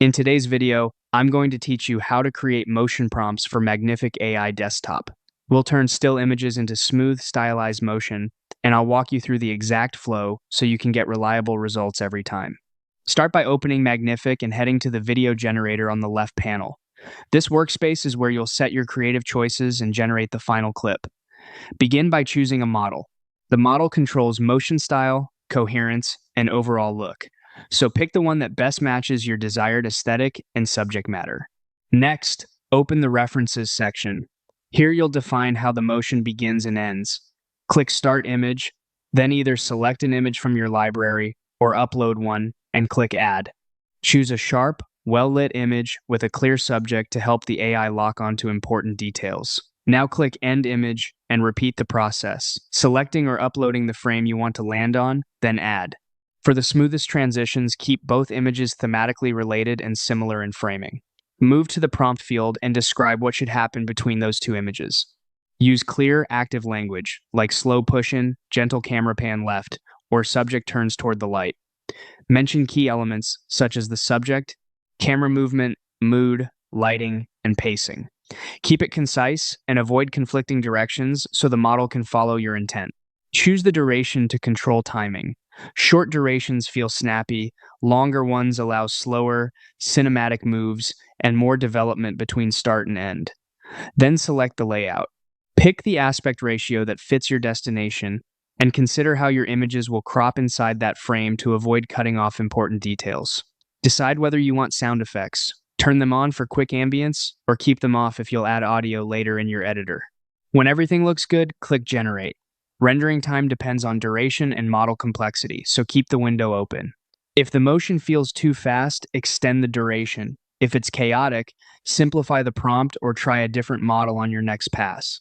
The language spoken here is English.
In today's video, I'm going to teach you how to create motion prompts for Magnific AI Desktop. We'll turn still images into smooth, stylized motion, and I'll walk you through the exact flow so you can get reliable results every time. Start by opening Magnific and heading to the video generator on the left panel. This workspace is where you'll set your creative choices and generate the final clip. Begin by choosing a model. The model controls motion style, coherence, and overall look. So pick the one that best matches your desired aesthetic and subject matter. Next, open the References section. Here you'll define how the motion begins and ends. Click Start Image, then either select an image from your library or upload one and click Add. Choose a sharp, well-lit image with a clear subject to help the AI lock onto important details. Now click End Image and repeat the process, selecting or uploading the frame you want to land on, then Add. For the smoothest transitions, keep both images thematically related and similar in framing. Move to the prompt field and describe what should happen between those two images. Use clear, active language, like slow push-in, gentle camera pan left, or subject turns toward the light. Mention key elements such as the subject, camera movement, mood, lighting, and pacing. Keep it concise and avoid conflicting directions so the model can follow your intent. Choose the duration to control timing. Short durations feel snappy, longer ones allow slower, cinematic moves and more development between start and end. Then select the layout. Pick the aspect ratio that fits your destination and consider how your images will crop inside that frame to avoid cutting off important details. Decide whether you want sound effects. Turn them on for quick ambience or keep them off if you'll add audio later in your editor. When everything looks good, click Generate. Rendering time depends on duration and model complexity, so keep the window open. If the motion feels too fast, extend the duration. If it's chaotic, simplify the prompt or try a different model on your next pass.